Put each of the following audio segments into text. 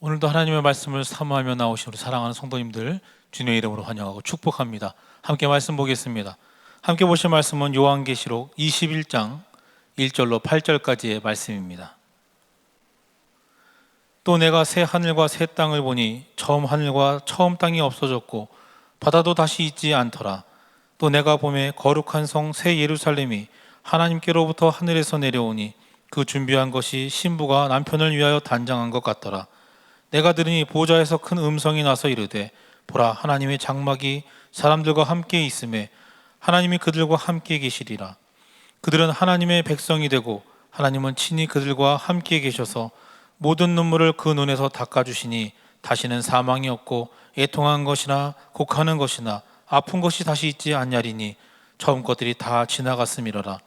오늘도 하나님의 말씀을 사모하며 나오신 우리 사랑하는 성도님들 주님의 이름으로 환영하고 축복합니다. 함께 말씀 보겠습니다. 함께 보실 말씀은 요한계시록 21장 1절로 8절까지의 말씀입니다. 또 내가 새 하늘과 새 땅을 보니 처음 하늘과 처음 땅이 없어졌고 바다도 다시 있지 않더라. 또 내가 보매 거룩한 성 새 예루살렘이 하나님께로부터 하늘에서 내려오니 그 준비한 것이 신부가 남편을 위하여 단장한 것 같더라. 내가 들으니 보좌에서 큰 음성이 나서 이르되 보라, 하나님의 장막이 사람들과 함께 있음에 하나님이 그들과 함께 계시리라. 그들은 하나님의 백성이 되고 하나님은 친히 그들과 함께 계셔서 모든 눈물을 그 눈에서 닦아주시니 다시는 사망이 없고 애통한 것이나 곡하는 것이나 아픈 것이 다시 있지 않냐리니 처음 것들이 다 지나갔음이로라.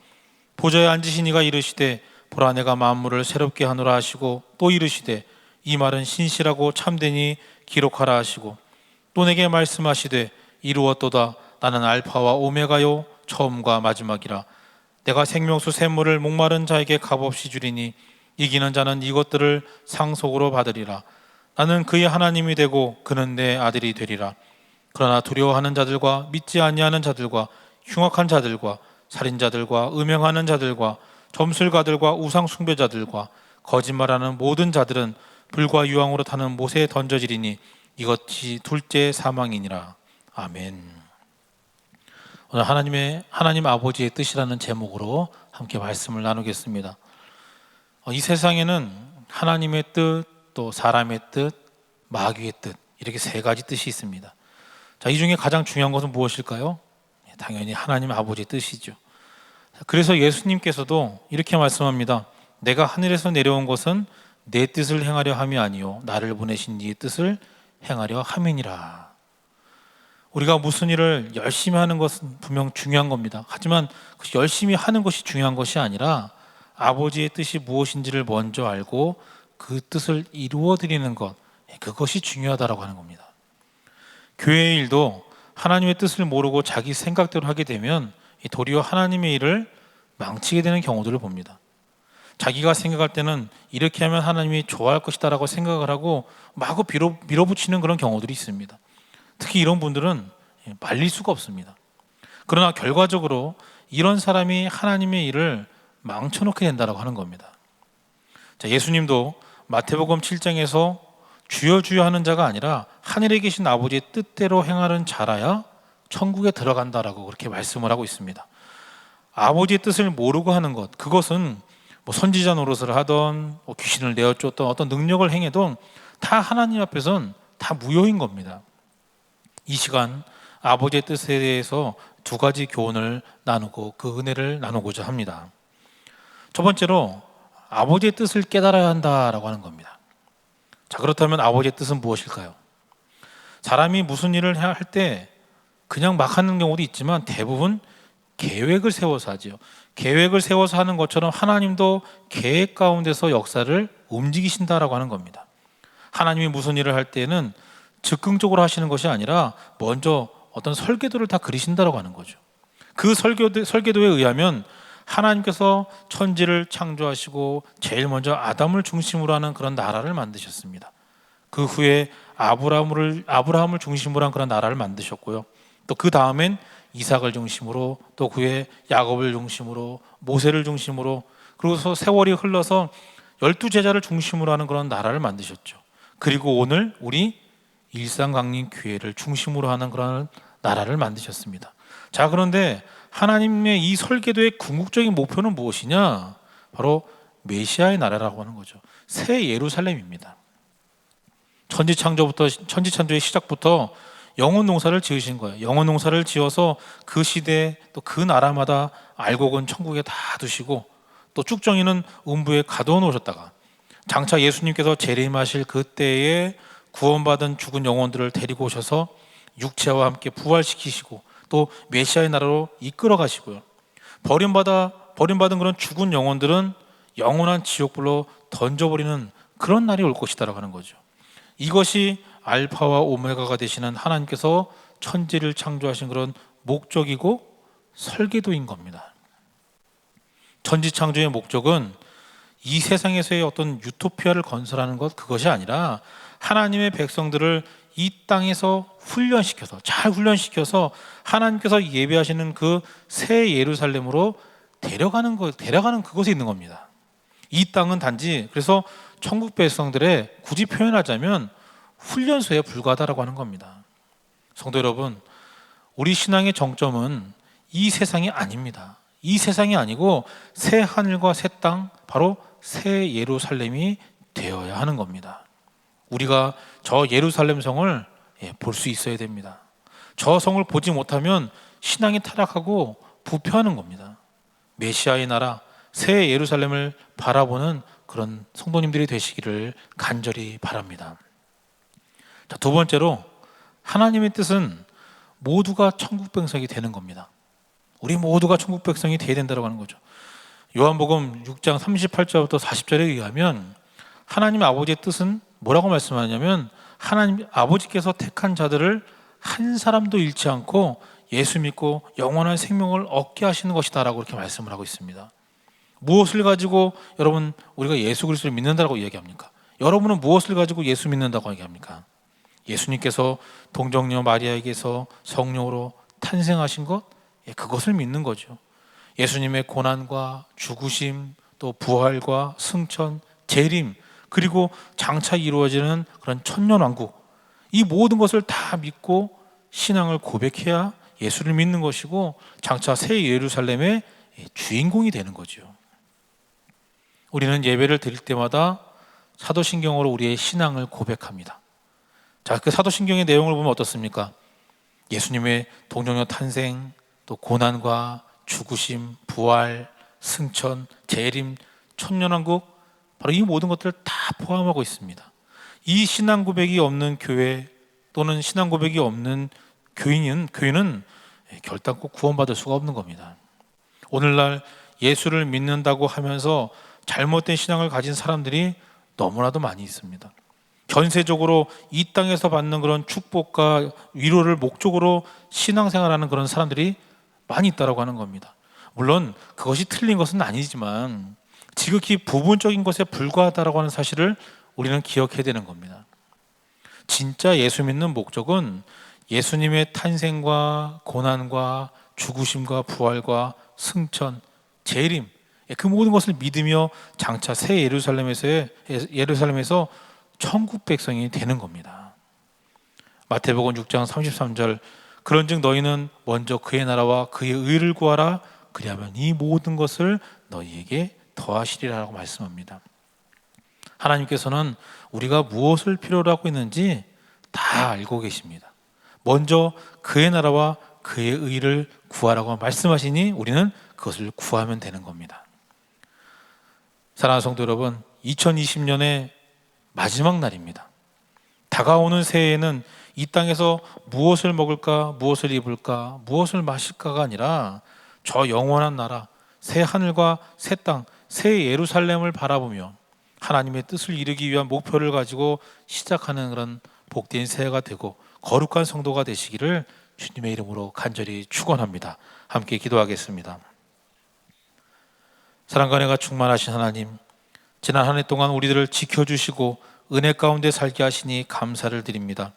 보좌에 앉으신 이가 이르시되 보라, 내가 만물을 새롭게 하노라 하시고 또 이르시되 이 말은 신실하고 참되니 기록하라 하시고 또 내게 말씀하시되 이루었도다. 나는 알파와 오메가요 처음과 마지막이라. 내가 생명수 샘물을 목마른 자에게 값없이 주리니 이기는 자는 이것들을 상속으로 받으리라. 나는 그의 하나님이 되고 그는 내 아들이 되리라. 그러나 두려워하는 자들과 믿지 아니하는 자들과 흉악한 자들과 살인자들과 음행하는 자들과 점술가들과 우상 숭배자들과 거짓말하는 모든 자들은 불과 유황으로 타는 못에 던져지리니 이것이 둘째 사망이니라. 아멘. 오늘 하나님 아버지의 뜻이라는 제목으로 함께 말씀을 나누겠습니다. 이 세상에는 하나님의 뜻, 또 사람의 뜻, 마귀의 뜻, 이렇게 세 가지 뜻이 있습니다. 자, 이 중에 가장 중요한 것은 무엇일까요? 당연히 하나님 아버지의 뜻이죠. 그래서 예수님께서도 이렇게 말씀합니다. 내가 하늘에서 내려온 것은 내 뜻을 행하려 함이 아니요 나를 보내신 이의 뜻을 행하려 함이니라. 우리가 무슨 일을 열심히 하는 것은 분명 중요한 겁니다. 하지만 열심히 하는 것이 중요한 것이 아니라 아버지의 뜻이 무엇인지를 먼저 알고 그 뜻을 이루어 드리는 것, 그것이 중요하다고 하는 겁니다. 교회의 일도 하나님의 뜻을 모르고 자기 생각대로 하게 되면 도리어 하나님의 일을 망치게 되는 경우들을 봅니다. 자기가 생각할 때는 이렇게 하면 하나님이 좋아할 것이다 라고 생각을 하고 마구 밀어붙이는 그런 경우들이 있습니다. 특히 이런 분들은 말릴 수가 없습니다. 그러나 결과적으로 이런 사람이 하나님의 일을 망쳐놓게 된다고 하는 겁니다. 자, 예수님도 마태복음 7장에서 주여 주여 하는 자가 아니라 하늘에 계신 아버지의 뜻대로 행하는 자라야 천국에 들어간다라고 그렇게 말씀을 하고 있습니다. 아버지의 뜻을 모르고 하는 것, 그것은 선지자 노릇을 하던 귀신을 내어쫓던 어떤 능력을 행해도 다 하나님 앞에선 다 무효인 겁니다. 이 시간 아버지의 뜻에 대해서 두 가지 교훈을 나누고 그 은혜를 나누고자 합니다. 첫 번째로 아버지의 뜻을 깨달아야 한다라고 하는 겁니다. 자, 그렇다면 아버지의 뜻은 무엇일까요? 사람이 무슨 일을 할 때 그냥 막 하는 경우도 있지만 대부분 계획을 세워서 하죠. 계획을 세워서 하는 것처럼 하나님도 계획 가운데서 역사를 움직이신다라고 하는 겁니다. 하나님이 무슨 일을 할 때는 즉흥적으로 하시는 것이 아니라 먼저 어떤 설계도를 다 그리신다라고 하는 거죠. 그 설계도에 의하면 하나님께서 천지를 창조하시고 제일 먼저 아담을 중심으로 하는 그런 나라를 만드셨습니다. 그 후에 아브라함을 중심으로 한 그런 나라를 만드셨고요. 또 그 다음엔 이삭을 중심으로, 또 그의 야곱을 중심으로, 모세를 중심으로, 그리고서 세월이 흘러서 12제자를 중심으로 하는 그런 나라를 만드셨죠. 그리고 오늘 우리 일산강림교회를 중심으로 하는 그런 나라를 만드셨습니다. 자, 그런데 하나님의 이 설계도의 궁극적인 목표는 무엇이냐? 바로 메시아의 나라라고 하는 거죠. 새 예루살렘입니다. 천지창조의 시작부터 영혼 농사를 지으신 거예요. 영혼 농사를 지어서 그 시대 또 그 나라마다 알곡은 천국에 다 두시고 또 쭉정이는 음부에 가둬 놓으셨다가 장차 예수님께서 재림하실 그때에 구원받은 죽은 영혼들을 데리고 오셔서 육체와 함께 부활시키시고 또 메시아의 나라로 이끌어 가시고요. 버림받은 그런 죽은 영혼들은 영원한 지옥불로 던져버리는 그런 날이 올 것이다라고 하는 거죠. 이것이 알파와 오메가가 되시는 하나님께서 천지를 창조하신 그런 목적이고 설계도인 겁니다. 천지 창조의 목적은 이 세상에서의 어떤 유토피아를 건설하는 것, 그것이 아니라 하나님의 백성들을 이 땅에서 훈련시켜서, 잘 훈련시켜서 하나님께서 예배하시는 그 새 예루살렘으로 데려가는 그곳에 있는 겁니다. 이 땅은 단지, 그래서 천국 백성들의 굳이 표현하자면 훈련소에 불과하다라고 하는 겁니다. 성도 여러분, 우리 신앙의 정점은 이 세상이 아닙니다. 이 세상이 아니고 새 하늘과 새 땅, 바로 새 예루살렘이 되어야 하는 겁니다. 우리가 저 예루살렘 성을 볼 수 있어야 됩니다. 저 성을 보지 못하면 신앙이 타락하고 부패하는 겁니다. 메시아의 나라 새 예루살렘을 바라보는 그런 성도님들이 되시기를 간절히 바랍니다. 자, 두 번째로 하나님의 뜻은 모두가 천국 백성이 되는 겁니다. 우리 모두가 천국 백성이 되어야 된다고 하는 거죠. 요한복음 6장 38절부터 40절에 의하면 하나님 아버지의 뜻은 뭐라고 말씀하냐면, 하나님 아버지께서 택한 자들을 한 사람도 잃지 않고 예수 믿고 영원한 생명을 얻게 하시는 것이다 라고 이렇게 말씀을 하고 있습니다. 무엇을 가지고 여러분 우리가 예수 그리스도를 믿는다고 이야기합니까? 여러분은 무엇을 가지고 예수 믿는다고 얘기합니까? 예수님께서 동정녀 마리아에게서 성령으로 탄생하신 것, 그것을 믿는 거죠. 예수님의 고난과 죽으심, 또 부활과 승천, 재림, 그리고 장차 이루어지는 그런 천년왕국, 이 모든 것을 다 믿고 신앙을 고백해야 예수를 믿는 것이고 장차 새 예루살렘의 주인공이 되는 거죠. 우리는 예배를 드릴 때마다 사도신경으로 우리의 신앙을 고백합니다. 자, 그 사도신경의 내용을 보면 어떻습니까? 예수님의 동정녀 탄생, 또 고난과 죽으심, 부활, 승천, 재림, 천년왕국, 바로 이 모든 것들을 다 포함하고 있습니다. 이 신앙 고백이 없는 교회 또는 신앙 고백이 없는 교인은 결단코 구원받을 수가 없는 겁니다. 오늘날 예수를 믿는다고 하면서 잘못된 신앙을 가진 사람들이 너무나도 많이 있습니다. 전세적으로 이 땅에서 받는 그런 축복과 위로를 목적으로 신앙생활하는 그런 사람들이 많이 있다고 하는 겁니다. 물론 그것이 틀린 것은 아니지만 지극히 부분적인 것에 불과하다고 하는 사실을 우리는 기억해야 되는 겁니다. 진짜 예수 믿는 목적은 예수님의 탄생과 고난과 죽으심과 부활과 승천, 재림, 그 모든 것을 믿으며 장차 새 예루살렘에서 천국 백성이 되는 겁니다. 마태복음 6장 33절, 그런즉 너희는 먼저 그의 나라와 그의 의를 구하라, 그리하면 이 모든 것을 너희에게 더하시리라고 말씀합니다. 하나님께서는 우리가 무엇을 필요로 하고 있는지 다 알고 계십니다. 먼저 그의 나라와 그의 의를 구하라고 말씀하시니 우리는 그것을 구하면 되는 겁니다. 사랑하는 성도 여러분, 2020년의 마지막 날입니다. 다가오는 새해에는 이 땅에서 무엇을 먹을까, 무엇을 입을까, 무엇을 마실까가 아니라 저 영원한 나라, 새 하늘과 새 땅, 새 예루살렘을 바라보며 하나님의 뜻을 이루기 위한 목표를 가지고 시작하는 그런 복된 새해가 되고 거룩한 성도가 되시기를 주님의 이름으로 간절히 축원합니다. 함께 기도하겠습니다. 사랑과 은혜가 충만하신 하나님, 지난 한 해 동안 우리들을 지켜주시고 은혜 가운데 살게 하시니 감사를 드립니다.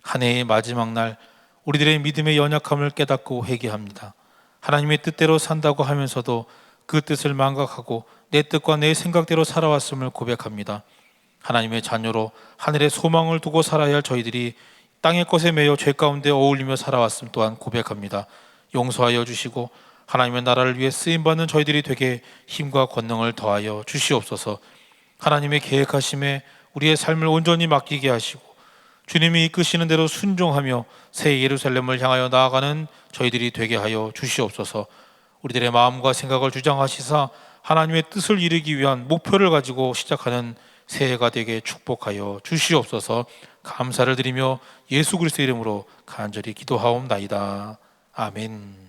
한 해의 마지막 날 우리들의 믿음의 연약함을 깨닫고 회개합니다. 하나님의 뜻대로 산다고 하면서도 그 뜻을 망각하고 내 뜻과 내 생각대로 살아왔음을 고백합니다. 하나님의 자녀로 하늘의 소망을 두고 살아야 할 저희들이 땅의 것에 매여 죄 가운데 어울리며 살아왔음 또한 고백합니다. 용서하여 주시고 하나님의 나라를 위해 쓰임받는 저희들이 되게 힘과 권능을 더하여 주시옵소서. 하나님의 계획하심에 우리의 삶을 온전히 맡기게 하시고 주님이 이끄시는 대로 순종하며 새 예루살렘을 향하여 나아가는 저희들이 되게 하여 주시옵소서. 우리들의 마음과 생각을 주장하시사 하나님의 뜻을 이루기 위한 목표를 가지고 시작하는 새해가 되게 축복하여 주시옵소서. 감사를 드리며 예수 그리스도의 이름으로 간절히 기도하옵나이다. 아멘.